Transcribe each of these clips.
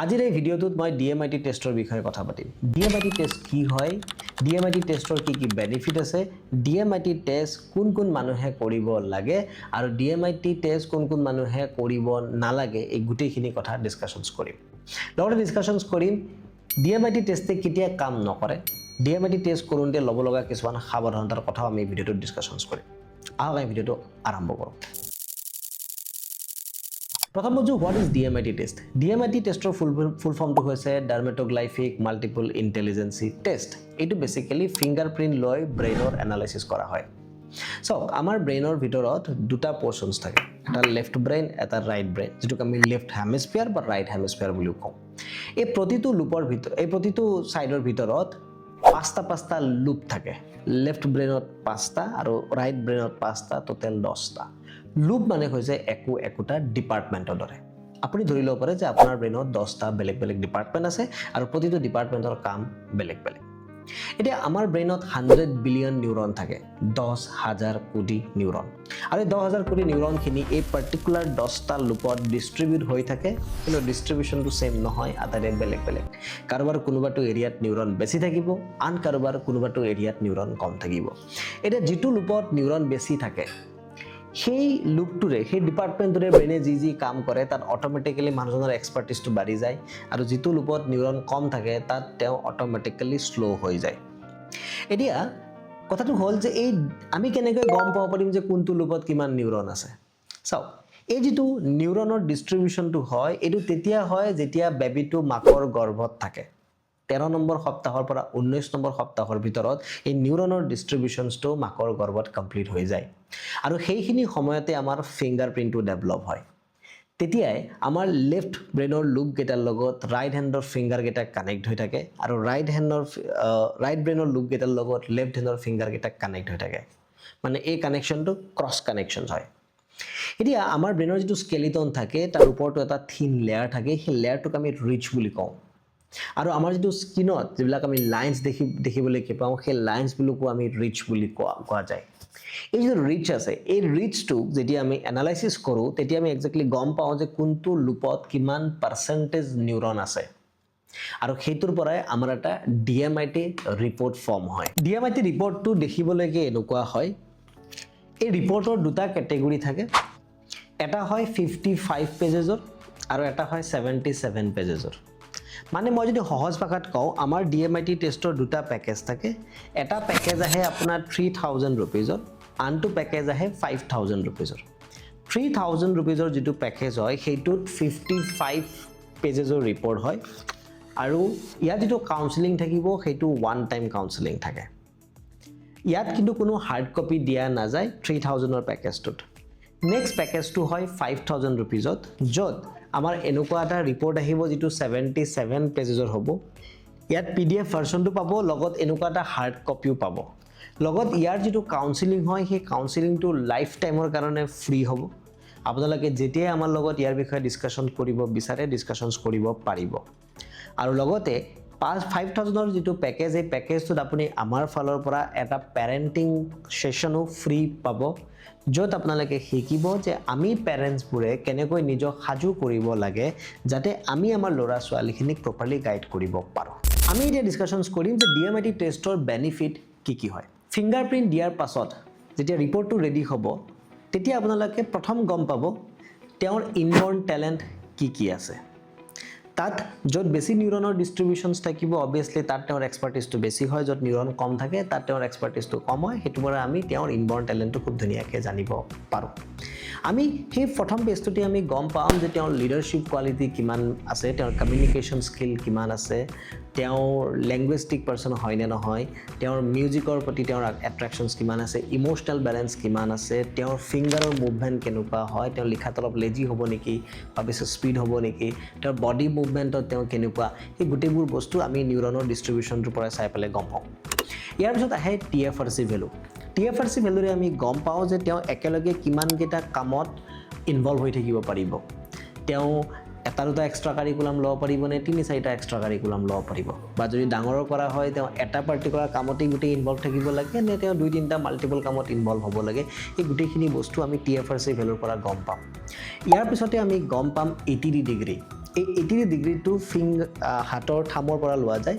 আজিৰ এই ভিডিঅ'টোত মই DMIT টেষ্টৰ বিষয়ে কথা পাতিম। DMIT টেষ্ট কি হয়, DMIT টেষ্টৰ কি বেনিফিট আছে, DMIT টেষ্ট কোন মানুহে কৰিব লাগে আৰু DMIT টেষ্ট কোন মানুহে কৰিব নালাগে এই গোটেইখিনি কথা ডিসকাশনছ কৰিম। লগতে ডিসকাশনছ কৰিম DMIT টেষ্টে কেতিয়া কাম নকৰে, DMIT টেষ্ট কৰোঁতে ল'ব লগা কিছুমান সাৱধানতাৰ কথাও আমি ভিডিঅ'টোত ডিসকাশনছ কৰিম। আহক আমি ভিডিঅ'টো আৰম্ভ কৰোঁ। প্ৰথম বুজো what is DMIT test. DMIT টেষ্টৰ ফুল ফৰ্মটো হৈছে ডাৰ্মেটোগ্লাইফিক মাল্টিপল ইন্টেলিজেন্সি টেষ্ট। এইটো বেসিক্যালি ফিংগাৰপ্ৰিন্ট লৈ ব্ৰেইনৰ এনালাইসিস কৰা হয়। সো আমাৰ ব্ৰেইনৰ ভিতৰত দুটা পোৰ্শনছ থাকে, এটা লেফট ব্ৰেইন এটা ৰাইট ব্ৰেইন, যেটো আমি লেফট হেমিস্ফিয়াৰ বা ৰাইট হেমিস্ফিয়াৰ বুলি কওঁ। এই প্ৰতিটো লুপৰ ভিতৰত এই প্ৰতিটো সাইডৰ ভিতৰত পাঁচটা লুপ থাকে। লেফট ব্ৰেইনত 5টা আৰু ৰাইট ব্ৰেইনত 5টা, টোটাল 10টা। লুপ মানে হৈছে একোটা ডিপাৰ্টমেন্টৰ দৰে। আপুনি ধৰি লব পাৰে যে আপোনাৰ ব্ৰেইনত 10টা বেলেগ ডিপাৰ্টমেন্ট আছে আৰু প্ৰতিটো ডিপাৰ্টমেন্টৰ কাম বেলেগ। এতিয়া আমাৰ ব্ৰেইনত 100 বিলিয়ন নিউৰন থাকে, 10,000 কোটি নিউৰন। আৰু 10,000 কোটি নিউৰনখিনি এই পাৰ্টিকুলাৰ 10টা লুপত ডিস্ট্ৰিবিউট হৈ থাকে, কিন্তু ডিস্ট্ৰিবিউশনটো সেম নহয়, আটাইৰে বেলেগ। কাৰোবাৰ কোনোবাটো এৰিয়াত নিউৰন বেছি থাকিব, আন কাৰোবাৰ কোনোবাটো এৰিয়াত নিউৰন কম থাকিব। এতিয়া যিটো লুপত নিউৰন বেছি থাকে সেই লুপটোৰে সেই ডিপাৰ্টমেন্টটোৰে ব্ৰেইনে যি কাম কৰে তাত অটোমেটিক্যালি মানুহজনৰ এক্সপাৰ্টিজটো বাঢ়ি যায়, আৰু যিটো লুপত নিউৰন কম থাকে তাত তেওঁ অটোমেটিক্যালি স্লো হৈ যায়। এতিয়া কথাটো হ'ল যে এই আমি কেনেকৈ গম পাব পাৰিম যে কোনটো লুপত কিমান নিউৰন আছে। চাওক, এই যেটো নিউৰনৰ ডিস্ট্ৰিবিউশনটো হয় এইটো তেতিয়া হয় যেতিয়া বেবিটো মাকৰ গৰ্ভত থাকে। 13 নম্বৰ সপ্তাহৰ পৰা 19 নম্বৰ সপ্তাহৰ ভিতৰত এই নিউৰনৰ ডিস্ট্ৰিবিউশনটো মাকৰ গৰ্ভত কমপ্লিট হৈ যায়, আৰু সেইখিনি সময়তে আমাৰ ফিংগাৰপ্ৰিন্টটো ডেভেলপ হয়। তেতিয়াই আমাৰ লেফট ব্ৰেইনৰ লুপ গেটাৰ লগত ৰাইট হেণ্ডৰ ফিংগাৰ গেটা কানেক্ট হৈ থাকে, আৰু ৰাইট ব্ৰেইনৰ লুপ গেটাৰ লগত লেফট হেণ্ডৰ ফিংগাৰ গেটা কানেক্ট হৈ থাকে। মানে এই কানেকশনটো ক্ৰছ কানেকশন হয়। এতিয়া আমাৰ ব্ৰেইনৰ যেটো স্কেলিটন থাকে তাৰ ওপৰতো এটা থিন লেয়াৰ থাকে, সেই লেয়াৰটোক আমি ৰিচ বুলি কওঁ। আৰু আমাৰ যেটো স্কিনত যিবিলাক আমি লাইন্স দেখিবলৈ পাওঁ সেই লাইন্স বুলিকো আমি ৰিচ বুলি কোৱা যায়। এই যে ৰিচ আছে, এই ৰিচটো যেতিয়া আমি এনালাইসিস কৰো তেতিয়া আমি এক্স্যাক্টলি গম পাওঁ যে কোনটো লুপত কিমান পাৰ্চেন্টেজ নিউৰন আছে, আৰু সেইটোৰ পৰাই আমাৰ এটা DMIT ৰিপৰ্ট ফৰ্ম হয়। DMIT ৰিপৰ্টটো দেখিবলৈকে এনেকুৱা হয়। এই ৰিপৰ্টৰ দুটা ক্যাটেগৰি থাকে, এটা হয় 55 পেজেছৰ আৰু এটা হয় 77 পেজেছৰ। মানে মই যদি সহজ ভাষাত কওঁ, আমাৰ DMIT টেষ্টৰ দুটা পেকেজ থাকে। এটা পেকেজ আহে আপোনাৰ 3000 रुपीजৰ, আনটো পেকেজ আহে 5000 रुपीजৰ। 3000 रुपीजৰ যেটো পেকেজ হয় সেইটোত 55 পেজেছৰ ৰিপৰ্ট হয়, আৰু ইয়াত যেটো কাউন্সেলিং থাকিব সেইটো ওৱান টাইম কাউন্সেলিং থাকে। ইয়াত কিন্তু কোনো হাৰ্ড কপি দিয়া নাযায় 3000ৰ পেকেজটোত। নেক্সট পেকেজটো হয় 5000 रुपीजত, য'ত আমাৰ এনেকুৱা এটা ৰিপৰ্ট আহিব যেটো 77 পেজেছৰ হ'ব। ইয়াত PDF ভাৰ্চনটো পাব, লগত এনেকুৱা এটা হাৰ্ড কপিও পাব। লগত ইয়াৰ যেটো কাউন্সেলিং হয় সেই কাউন্সেলিংটো লাইফ টাইমৰ কাৰণে ফ্ৰী হ'ব। আপোনালোকে যেতিয়াই আমাৰ লগত ইয়াৰ বিষয়ে ডিসকাশন কৰিব বিচাৰে ডিসকাশনছ কৰিব পাৰিব। আৰু লগতে 5000ৰ যেটো পেকেজ, এই পেকেজটোত আপুনি আমাৰ ফালৰ পৰা এটা পেৰেন্টিং সেশনো ফ্ৰী পাব, য'ত আপোনালোকে শিকিব যে আমি পেৰেন্টছবোৰে কেনেকৈ নিজক সাজু কৰিব লাগে যাতে আমি আমাৰ ল'ৰা ছোৱালীখিনিক প্ৰপাৰলি গাইড কৰিব পাৰো। আমি এতিয়া ডিসকাশনছ কৰিম যে DMIT টেষ্টৰ বেনিফিট কি হয়। ফিংগাৰপ্ৰিন্ট দিয়াৰ পাছত যেতিয়া ৰিপৰ্টটো ৰেডি হ'ব তেতিয়া আপোনালোকে প্ৰথম গম পাব তেওঁৰ ইনবৰ্ন টেলেন্ট কি আছে। তাত য'ত বেছি নিউৰনৰ ডিস্ট্ৰিবিউশনছ থাকিব অবভিয়াসলি তাত তেওঁৰ এক্সপাৰ্টিজটো বেছি হয়, য'ত নিউৰন কম থাকে তাত তেওঁৰ এক্সপাৰ্টিজটো কম হয়। সেইটো পৰা আমি তেওঁৰ ইনবৰ্ন টেলেন্টটো খুব ধুনীয়াকৈ জানিব পাৰো। আমি সেই প্ৰথম পেজটোতে আমি গম পাম যে তেওঁৰ লিডাৰশ্বিপ কোৱালিটি কিমান আছে, তেওঁৰ কমিউনিকেশ্যন স্কিল কিমান আছে, তেওঁৰ লেংগুৱেষ্টিক পাৰ্সন হয় নে নহয়, তেওঁৰ মিউজিকৰ প্ৰতি তেওঁৰ এট্ৰেকশনছ কিমান আছে, ইমোশনাল বেলেন্স কিমান আছে, তেওঁৰ ফিংগাৰৰ মুভমেন্ট কেনেকুৱা হয়, তেওঁ লিখাত অলপ লেজি হ'ব নেকি বা বেছি স্পীড হ'ব নেকি, তেওঁৰ বডি মুভমেন্টত তেওঁ কেনেকুৱা, এই গোটেইবোৰ বস্তু আমি নিউৰনৰ ডিস্ট্ৰিবিউশনটোৰ পৰা চাই পেলাই গম পাওঁ। ইয়াৰ পিছত আহে TFRC ভ্যালু। TFRC ভ্যালুৰে আমি গম পাওঁ যে তেওঁ একেলগে কিমানকেইটা কামত ইনভলভ হৈ থাকিব পাৰিব। তেওঁ এটা দুটা এক্সট্ৰা কাৰিকুলাম ল'ব পাৰিব নে 3-4টা এক্সট্ৰা কাৰিকুলাম ল'ব পাৰিব, বা যদি ডাঙৰৰ কৰা হয় তেওঁ এটা পাৰ্টিকুলাৰ কামতেই গোটেই ইনভলভ থাকিব লাগে নে তেওঁ 2-3টা মাল্টিপল কামত ইনভলভ হ'ব লাগে। এই গোটেইখিনি বস্তু আমি TFRC ভ্যালুৰ পৰা গম পাম। ইয়াৰ পিছতে আমি গম পাম ATD ডিগ্ৰী। এই 80 ডিগ্ৰীটো হাতৰ থামৰ পৰা লোৱা যায়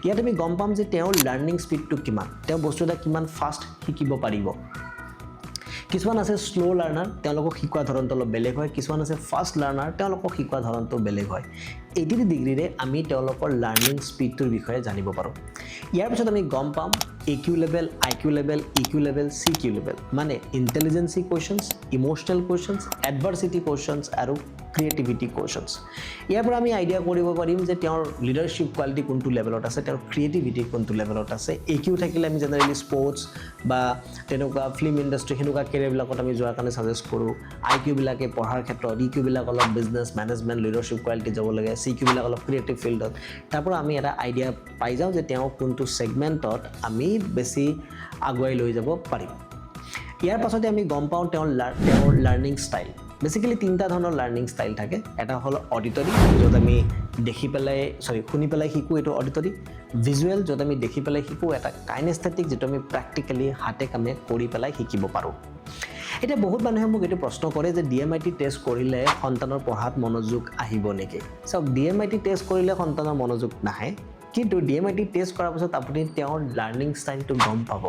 ইয়াত আমি গম পাম যে তেওঁৰ লাৰ্নিং স্পীডটো কিমান তেওঁ বস্তু এটা কিমান ফাষ্ট শিকিব পাৰিব কিছুমান আছে স্লো লাৰ্নাৰ তেওঁলোকক শিকোৱা ধৰণটো অলপ বেলেগ হয় কিছুমান আছে ফাষ্ট লাৰ্নাৰ তেওঁলোকক শিকোৱা ধৰণটো বেলেগ হয় 80 ডিগ্ৰীৰে আমি তেওঁলোকৰ লাৰ্নিং স্পীডটোৰ বিষয়ে জানিব পাৰোঁ ইয়াৰ পিছত আমি গম পাম EQ level IQ level EQ level CQ level মানে ইন্টেলিজেন্সি কোৱেশ্যনছ ইমোশনাল কোৱেশ্যনছ এডভাৰ্চিটি কোৱেশ্যনছ আৰু ক্ৰিয়েটিভিটি কোৱেশ্যনছ ইয়াৰ পৰা আমি আইডিয়া কৰিব পাৰিম যে তেওঁৰ লিডাৰশ্বিপ কোৱালিটি কোনটো লেভেলত আছে তেওঁৰ ক্ৰিয়েটিভিটি কোনটো লেভেলত আছে EQ থাকিলে আমি জেনেৰেলি স্পৰ্টছ বা তেনেকুৱা ফিল্ম ইণ্ডাষ্ট্ৰি হেনেকুৱা কেৰিয়াৰবিলাকত আমি যোৱাৰ কাৰণে সাজেষ্ট কৰোঁ IQ বিলাকে পঢ়াৰ ক্ষেত্ৰত EQ বিলাক অলপ বিজনেছ মেনেজমেণ্ট লিডাৰশ্বিপ কোৱালিটি যাব লাগে CQ বিলাক অলপ ক্ৰিয়েটিভ ফিল্ডত তাৰ পৰা আমি এটা আইডিয়া পাই যাওঁ যে তেওঁ কোনটো সেগমেন্টত আমি বেছি আগুৱাই লৈ যাব পাৰিম ইয়াৰ পাছতে আমি গম পাওঁ তেওঁৰ লাৰ্নিং ষ্টাইল বেসিক্যালি তিনটা ধৰণৰ লাৰ্নিং ষ্টাইল থাকে এটা হল অডিটৰি য'ত আমি শুনি পেলাই শিকো এটো অডিটৰি ভিজুৱেল য'ত আমি দেখি পেলাই শিকো এটা কাইনেস্থেটিক যেটো আমি প্ৰ্যাকটিক্যালি হাতে কামে কৰি পেলাই শিকিব পাৰো এটা বহুত মানুহে মোক এটো প্ৰশ্ন কৰে যে DMIT টেষ্ট কৰিলে সন্তানৰ পঢ়াত মনোযোগ আহিব নেকি সব DMIT টেষ্ট কৰিলে সন্তানৰ মনোযোগ নাহে কিন্তু DMIT টেষ্ট কৰাৰ পিছত আপুনি তেওঁৰ লাৰ্নিং ষ্টাইলটো গম পাব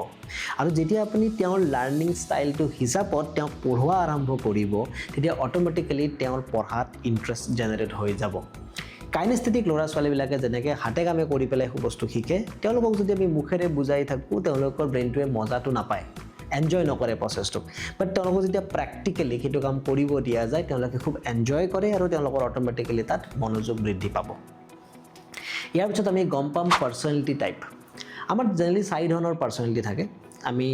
আৰু যেতিয়া আপুনি তেওঁৰ লাৰ্নিং ষ্টাইলটো হিচাপত তেওঁ পঢ়োৱা আৰম্ভ কৰিব তেতিয়া অটোমেটিক্যালি তেওঁৰ পঢ়াত ইন্টাৰেষ্ট জেনাৰেট হৈ যাব কাইনেস্থেটিক ল'ৰা ছোৱালীবিলাকে যেনেকৈ হাতে কামে কৰি পেলাই বস্তু শিকে তেওঁলোকক যদি আমি মুখেৰে বুজাই থাকোঁ তেওঁলোকৰ ব্ৰেইনটোৱে মজাটো নাপায় এনজয় নকৰে প্ৰসেছটো বাট তেওঁলোকক যেতিয়া প্ৰ্যাকটিক্যালি সেইটো কাম কৰিব দিয়া যায় তেওঁলোকে খুব এনজয় কৰে আৰু তেওঁলোকৰ অটোমেটিক্যালি তাত মনোযোগ বৃদ্ধি পাব ইয়াৰ পিছত আমি গম পাম পাৰ্সোনালিটি টাইপ আমাৰ জেনেৰেলি 4 ধৰণৰ পাৰ্সোনালিটি থাকে আমি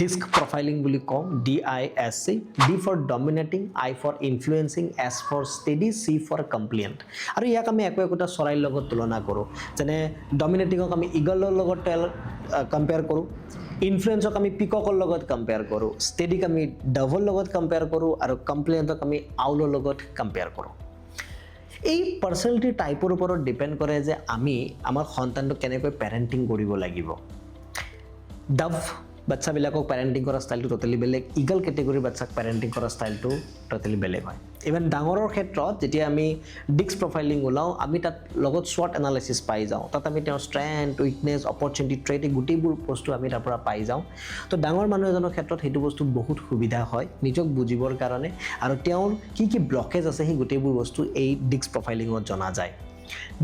ডিস্ক প্ৰফাইলিং বুলি কওঁ DISC D for dominating I for influencing S for steady C for compliant আৰু ইয়াক আমি একোটা চৰাইৰ লগত তুলনা কৰোঁ যেনে ডমিনেটিংক আমি ইগলৰ লগত কম্পেয়াৰ কৰোঁ ইনফ্লুয়েন্সক আমি পিককৰ লগত কম্পেয়াৰ কৰোঁ ষ্টেডিক আমি ডভৰ লগত কম্পেয়াৰ কৰোঁ আৰু কমপ্লিয়েন্টক আমি আউলৰ লগত কম্পেয়াৰ কৰোঁ এই পাৰ্সোনালিটি টাইপৰ ওপৰত ডিপেন্ড কৰে যে আমি আমাৰ সন্তানক কেনেকৈ প্যাৰেন্টিং কৰিব লাগিব ডভ বাচ্চাবিলাকক প্যাৰেন্টিং কৰা ষ্টাইলটো টোটালি বেলেগ ইগল ক্যাটেগৰীৰ বাচ্চাক প্যাৰেন্টিং কৰা ষ্টাইলটো টোটালি বেলেগ হয় ইভেন ডাঙৰৰ ক্ষেত্ৰত যেতিয়া আমি ডিস্ক প্ৰফাইলিং ওলাও আমি তাত লগত SWOT এনালাইসিস পাই যাওঁ তাত আমি তেওঁৰ ষ্ট্ৰেংথ উইকনেছ অপৰচুনিটি ট্ৰেট গুটিবোৰ বস্তু আমি তাৰ পৰা পাই যাওঁ তো ডাঙৰ মানুহ এজনৰ ক্ষেত্ৰত হেতু বস্তু বহুত সুবিধা হয় নিজক বুজিবৰ কাৰণে আৰু তেওঁৰ কি ব্লকেজ আছে সেই গুটিবোৰ বস্তু এই ডিস্ক প্ৰফাইলিংত জনা যায়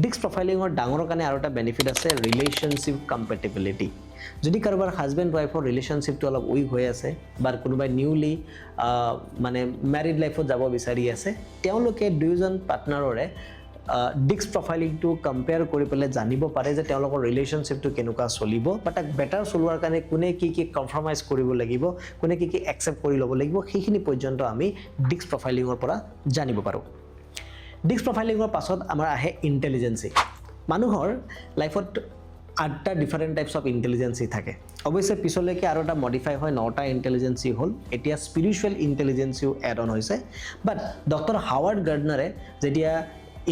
ডিস্ক প্ৰফাইলিংৰ ডাঙৰৰ কাৰণে আৰু এটা বেনিফিট আছে ৰিলেশনশিপ কম্পেটিবিলিটি যদি কাৰোবাৰ হাজবেণ্ড ওয়াইফৰ ৰিলেশনশিপটো অলপ উইক হৈ আছে বা কোনোবাই নিউলি মানে ম্যাৰিড লাইফত যাব বিচাৰি আছে তেওঁলোকে দুইজন পাৰ্টনাৰৰে ডিস্ক প্ৰফাইলিংটো কম্পেয়াৰ কৰি পেলাই জানিব পাৰে যে তেওঁলোকৰ ৰিলেশনশিপটো কেনেকুৱা চলিব বা তাক বেটাৰ চলোৱাৰ কাৰণে কোনে কি কম্প্ৰমাইজ কৰিব লাগিব কোনে কি একচেপ্ট কৰি ল'ব লাগিব সেইখিনি পৰ্যন্ত আমি ডিস্ক প্ৰফাইলিংৰ পৰা জানিব পাৰোঁ ডিস্ক প্ৰফাইলিংৰ পাছত আমাৰ আহে ইন্টেলিজেন্সি মানুহৰ লাইফত 8টা ডিফাৰেন্ট টাইপস অফ ইন্টেলিজেন্সি থাকে অবশ্যই পিছলৈকে আৰু এটা মডিফাই হয় 9টা ইন্টেলিজেন্সি হল এতিয়া স্পিৰিচুৱেল ইন্টেলিজেন্সিও এড অন হৈছে বাট ডক্টৰ হাৱাৰ্ড গাৰ্ডনাৰে যেতিয়া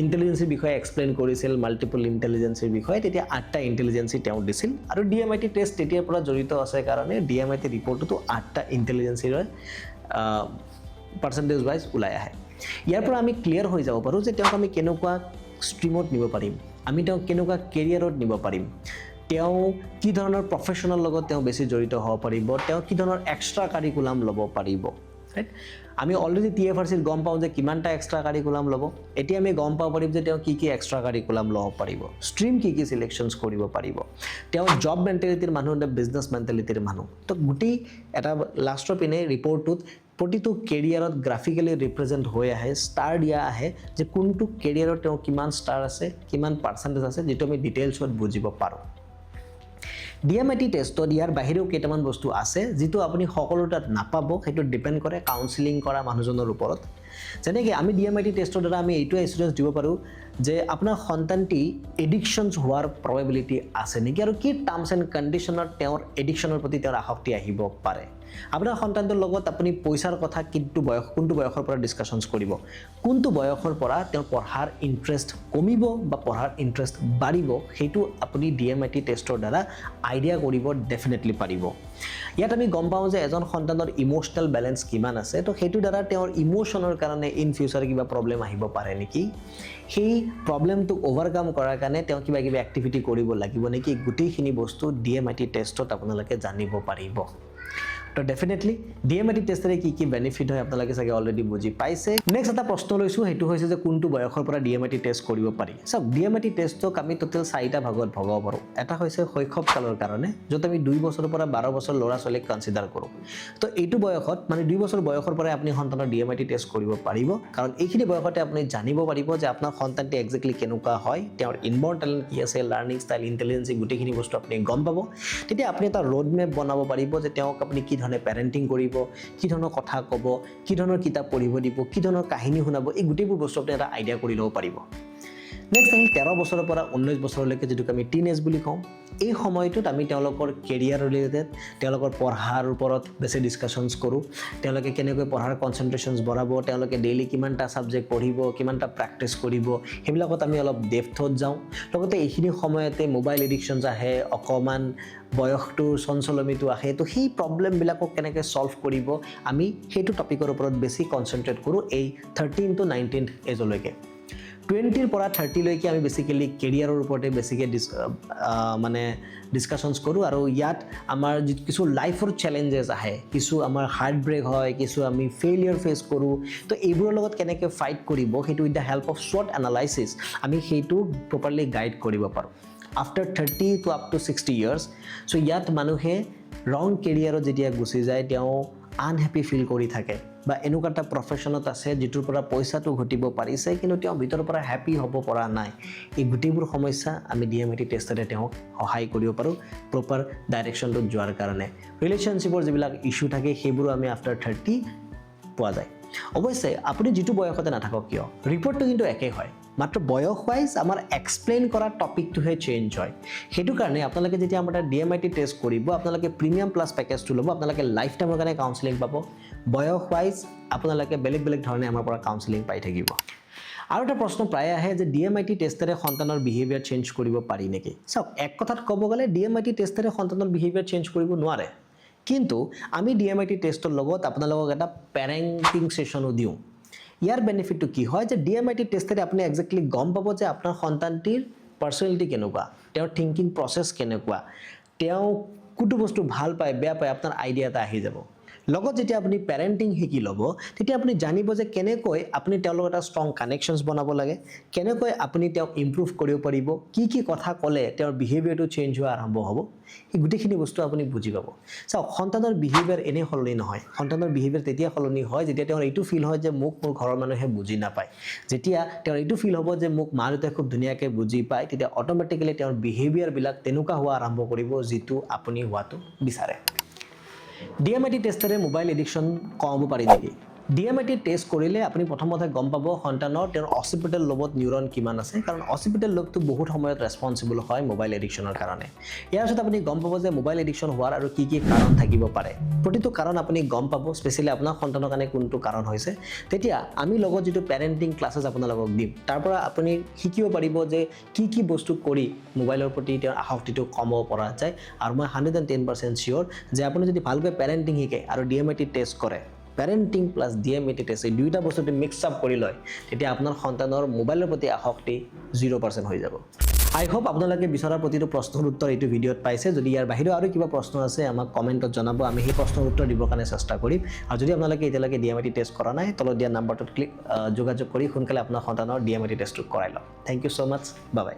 ইন্টেলিজেন্সিৰ বিষয়ে এক্সপ্লেইন কৰিছিল মাল্টিপল ইন্টেলিজেন্সিৰ বিষয়ে তেতিয়া 8টা ইন্টেলিজেন্সি তেওঁ দিছিল আৰু DMIT টেষ্ট তেতিয়াৰ পৰা জড়িত আছে কাৰণে DMIT ৰিপৰ্টটো 8টা ইন্টেলিজেন্সিৰ পাৰ্সেন্টেজ ওয়াইজ ওলাই আহে ইয়াৰ পৰা আমি ক্লিয়াৰ হৈ যাব পাৰোঁ যে তেওঁক আমি কেনেকুৱা ষ্ট্ৰীমত নিব পাৰিম আমি তেওঁক কেনেকুৱা কেৰিয়াৰত নিব পাৰিম তেওঁ কি ধৰণৰ প্ৰফেশনাল লগত তেওঁ বেছি জড়িত হ'ব পাৰিব তেওঁ কি ধৰণৰ এক্সট্ৰা কাৰিকুলাম ল'ব পাৰিব ৰাইট আমি অলৰেডি TFRCত গম পাওঁ যে কিমানটা এক্সট্ৰা কাৰিকুলাম ল'ব এতিয়া আমি গম পাব পাৰিম যে তেওঁ কি এক্সট্ৰা কাৰিকুলাম ল'ব পাৰিব ষ্ট্ৰীম কি সিলেকশনছ কৰিব পাৰিব তেওঁ জব মেন্টালিটিৰ মানুহ নে বিজনেছ মেন্টালিটিৰ মানুহ তো গুটি এটা লাষ্টৰ পিনে ৰিপৰ্টটোত প্ৰতিটো কেৰিয়াৰত গ্ৰাফিক্যালি ৰিপ্ৰেজেন্ট হৈ আহে ষ্টাৰ দিয়া আহে যে কোনটো কেৰিয়াৰত তেওঁ কিমান ষ্টাৰ আছে কিমান পাৰ্সেন্টেজ আছে যেটো আমি ডিটেইলছত বুজিব পাৰো DMIT টেষ্টত ইয়াৰ বাহিৰেও কেইটামান বস্তু আছে যেটো আপুনি সকলো তাত নাপাব হেতু ডিপেন্ড কৰে কাউন্সেলিং কৰা মানুহজনৰ ওপৰত যেনেকৈ আমি DMIT টেষ্টৰ দ্বাৰা আমি এইটো এসুৰেন্স দিব পাৰো যে আপোনাৰ সন্তানটি এডিকশনছ হোৱাৰ প্ৰবাবিলিটি আছে নেকি আৰু কি টাৰ্মছ এণ্ড কণ্ডিশনৰ তেওঁৰ এডিকশনৰ প্ৰতি তেওঁৰ আসক্তি আহিব পাৰে আপোনাৰ সন্তানটোৰ লগত আপুনি পইচাৰ কথা কোনটো বয়সৰ পৰা ডিসকাশনছ কৰিব কোনটো বয়সৰ পৰা তেওঁৰ পঢ়াৰ ইন্টাৰেষ্ট কমিব বা পঢ়াৰ ইন্টাৰেষ্ট বাঢ়িব হেতু আপুনি DMIT টেষ্টৰ দ্বাৰা আইডিয়া কৰিব ডেফিনেটলি পাৰিব ইয়াত আমি গম পাওঁ যে এজন সন্তানৰ ইমোশনাল বেলেন্স কিমান আছে তো সেইটো দ্বাৰা তেওঁৰ ইমোশনৰ কাৰণে ইন ফিউচাৰে কিবা প্ৰব্লেম আহিব পাৰে নেকি সেই প্ৰব্লেমটো ওভাৰকাম কৰাৰ কাৰণে তেওঁ কিবা কিবা এক্টিভিটি কৰিব লাগিব নেকি গোটেইখিনি বস্তু ডিএমআইটি টেষ্টত আপোনালোকে জানিব পাৰিব তো ডেফিনেটলি ডিএমআইটি টেষ্টৰে কি কি বেনিফিট হয় আপোনালোকে চাগে অলৰেডি বুজি পাইছে নেক্সট এটা প্ৰশ্ন লৈছো সেইটো হৈছে যে কোনটো বয়সৰ পৰা ডিএমআইটি টেষ্ট কৰিব পাৰি সব ডিএমআইটি টেষ্টক আমি টোটাল 4টা ভাগত ভগাব পাৰো এটা হৈছে শৈশৱ কালৰ কাৰণে যত আমি 2 বছৰৰ পৰা 12 বছৰ ল'ৰা ছোৱালীক কনসিডাৰ কৰো তো এইটো বয়সত মানে 2 বছৰ বয়সৰ পৰা আপুনি সন্তানৰ ডিএমআইটি টেষ্ট কৰিব পাৰিব কাৰণ এইখিনি বয়সতে আপুনি জানিব পাৰিব যে আপোনাৰ সন্তানটি এক্স্যাক্টলি কেনেকুৱা হয় তেওঁৰ ইনবৰ্ন টেলেন্ট কি আছে লাৰ্নিং ষ্টাইল ইন্টেলিজেন্স গোটেইখিনি বস্তু আপুনি গম পাব তেতিয়া আপুনি এটা ৰোড মেপ বনাব পাৰিব যে তেওঁক আপুনি কি ধৰণে পেৰেন্টিং কৰিব কি ধৰণৰ কথা ক'ব কি ধৰণৰ কিতাপ পঢ়িব দিব কি ধৰণৰ কাহিনী শুনাব এই গোটেইবোৰ বস্তু আপুনি এটা আইডিয়া কৰি ল'ব পাৰিব নেক্সট আহিল 13 বছৰৰ পৰা 19 বছৰলৈকে যেটো আমি টিনেজ বুলি কওঁ এই সময়টোত আমি তেওঁলোকৰ কেৰিয়াৰ ৰিলেটেড তেওঁলোকৰ পঢ়াৰ ওপৰত বেছি ডিসকাশনছ কৰো তেওঁলোকে কেনেকৈ পঢ়াৰ কনসেন্ট্ৰেশনছ বঢ়াব তেওঁলোকে ডেইলি কিমানটা সাবজেক্ট পঢ়িব কিমানটা প্ৰ্যাকটিছ কৰিব হেবিলাকত আমি অলপ ডেপথত যাওঁ লগতে এইখিনি সময়তে মোবাইল এডিকশনছ আহে অকমান বয়সটোৰ সঞ্চলমিটো আহে তো সেই প্ৰবলেম বিলাকক কেনেকৈ সলভ কৰিব আমি সেইটো টপিকৰ ওপৰত বেছি কনসেন্ট্ৰেট কৰো এই 13 to 19 এজলৈকে 20 পৰা 30 লৈকে আমি বেসিক্যালি কেৰিয়াৰৰ ওপৰতে বেছিকে মানে ডিসকাশনছ কৰো আৰু ইয়াত আমাৰ কিছু লাইফৰ চ্যালেঞ্জেস আহে কিছু আমাৰ হাৰ্ট ব্ৰেক হয় কিছু আমি ফেইলিয়াৰ ফেস কৰো তো এইবোৰৰ লগত কেনেকৈ ফাইট কৰিব সেইটো with the help of short analysis আমি সেইটো প্ৰপাৰলি গাইড কৰিব পাৰো after 30 to up to 60 years so ইয়াত মানুহে ৰং কেৰিয়াৰত যেতিয়া গুছি যায় তেওঁ আনহ্যাপি ফিল কৰি থাকে বা এনেকুৱা প্ৰফেশনত আছে যেটোৰ পৰা পইচাটো ঘটিব পাৰিছে কিন্তু তেওঁ ভিতৰৰ পৰা হ্যাপি হ'ব পৰা নাই এই গুটিবোৰ সমস্যা আমি ডিএমআইটি টেষ্টৰে তেওঁক সহায় কৰিব পাৰো প্ৰপাৰ ডাইৰেকশনটো যোৱাৰ কাৰণে ৰিলেশনশিপৰ যিবিলাক ইস্যু থাকে সেইবোৰ আমি আফটাৰ 30 পোৱা যায় অৱশ্যে আপুনি যেটো বয়সতে নাথাকক কিয় ৰিপৰ্টটো কিন্তু একেই হয় মাত্ৰ বয়স ওয়াইজ আমাৰ এক্সপ্লেইন কৰা টপিকটোহে চেঞ্জ হয় হেতু কাৰণে আপোনালোকে যেতিয়া আমাৰ ডিএমআইটি টেষ্ট কৰিব আপোনালোকে প্ৰিমিয়াম প্লাস পেকেজটো ল'ব আপোনালোকে লাইফ টাইমৰ কাৰণে কাউন্সেলিং পাব বয়স ওয়াইজ আপোনালোকে বেলেগ বেলেগ ধৰণে আমাৰ পৰা কাউন্সেলিং পাই থাকিব আৰু এটা প্ৰশ্ন প্ৰায় আহে যে ডিএমআইটি টেষ্টৰে সন্তানৰ বিহেভিয়াৰ চেঞ্জ কৰিব পাৰি নেকি সব এক কথাত ক'ব গ'লে ডিএমআইটি টেষ্টৰে সন্তানৰ বিহেভিয়াৰ চেঞ্জ কৰিব নোৱাৰে কিন্তু আমি ডিএমআইটি টেষ্টৰ লগত আপোনালোকক এটা পেৰেন্টিং সেশনো দিও ইয়াৰ বেনিফিটটো কি হয় যে ডিএমআইটি টেষ্টৰে আপুনি এক্স্যাক্টলি গম পাব যে আপোনাৰ সন্তানটিৰ পাৰ্সোনালিটি কেনেকুৱা তেওঁৰ থিংকিং প্ৰসেস কেনেকুৱা তেওঁ কোনটো বস্তু ভাল পায় বেয়া পায় আপোনাৰ আইডিয়া এটা আহি যাব লগত যেতিয়া আপুনি পেৰেন্টিং শিকি ল'ব তেতিয়া আপুনি জানিব যে কেনেকৈ আপুনি তেওঁৰ লগত এটা ষ্ট্ৰং কানেকশনছ বনাব লাগে কেনেকৈ আপুনি তেওঁক ইমপ্ৰুভ কৰিব পাৰিব কি কথা ক'লে তেওঁৰ বিহেভিয়াৰটো চেঞ্জ হোৱা আৰম্ভ হ'ব এই গুটিখিনি বস্তু আপুনি বুজি পাব চাওক সন্তানৰ বিহেভিয়াৰ এনে হলনি নহয় সন্তানৰ বিহেভিয়াৰ তেতিয়া হলনি হয় যেতিয়া তেওঁৰ এইটো ফিল হয় যে মোক মোৰ ঘৰৰ মানুহে বুজি নাপায় যেতিয়া তেওঁৰ এইটো ফিল হ'ব যে মোক মা-দেউতাই খুব ধুনীয়াকৈ বুজি পায় তেতিয়া অটোমেটিক্যালি তেওঁৰ বিহেভিয়াৰ বিলাক তেনেকুৱা হোৱা আৰম্ভ কৰিব যেটো আপুনি হোৱাটো বিচাৰে ডিএমআইটি টেষ্টৰে মোবাইল এডিকশন কমাব পাৰি নেকি ডিএমআইটি টেষ্ট কৰিলে আপুনি প্ৰথমতে গম পাব সন্তানৰ তেওঁৰ অসিপিটাল লোবত নিউৰন কিমান আছে কাৰণ অসিপিটাল লোবটো বহুত সময়ত ৰেসপন্সিবল হয় মোবাইল এডিকশনৰ কাৰণে ইয়াৰ পিছত আপুনি গম পাব যে মোবাইল এডিকশন হোৱাৰ আৰু কি কাৰণ থাকিব পাৰে প্ৰতিটো কাৰণ আপুনি গম পাব স্পেশালি আপোনাৰ সন্তানৰ কাৰণে কোনটো কাৰণ হৈছে তেতিয়া আমি লগত যেটো পেৰেন্টিং ক্লাसेस আপোনালোকক দিম তাৰ পৰা আপুনি শিকিব পাৰিব যে কি বস্তু কৰি মোবাইলৰ প্ৰতি তেওঁৰ আসক্তিটো কমাব পৰা যায় আৰু মই 110% সিওৰ যে আপুনি যদি ভালকৈ পেৰেন্টিং শিকে আৰু ডিএমআইটি টেষ্ট কৰে পেৰেন্টিং প্লাস ডিএমআইটি টেষ্ট এই দুইটা বস্তুটো মিক্স আপ কৰি লয় তেতিয়া আপোনাৰ সন্তানৰ মোবাইলৰ প্ৰতি আসক্তি 0% হৈ যাব আই হোপ আপোনালোকে বিচৰা প্ৰতিটো প্ৰশ্নৰ উত্তৰ এইটো ভিডিঅত পাইছে যদি ইয়াৰ বাহিৰেও আৰু কিবা প্ৰশ্ন আছে আমাক কমেন্টত জনাব আমি সেই প্ৰশ্নৰ উত্তৰ দিবৰ কাৰণে চেষ্টা কৰিম আৰু যদি আপোনালোকে এতিয়ালৈকে ডিএমআইটি টেষ্ট কৰা নাই তলত দিয়া নাম্বাৰটোত যোগাযোগ কৰি সোনকালে আপোনাৰ সন্তানৰ ডিএমআইটি টেষ্টটো কৰাই লওক thank you so much bye by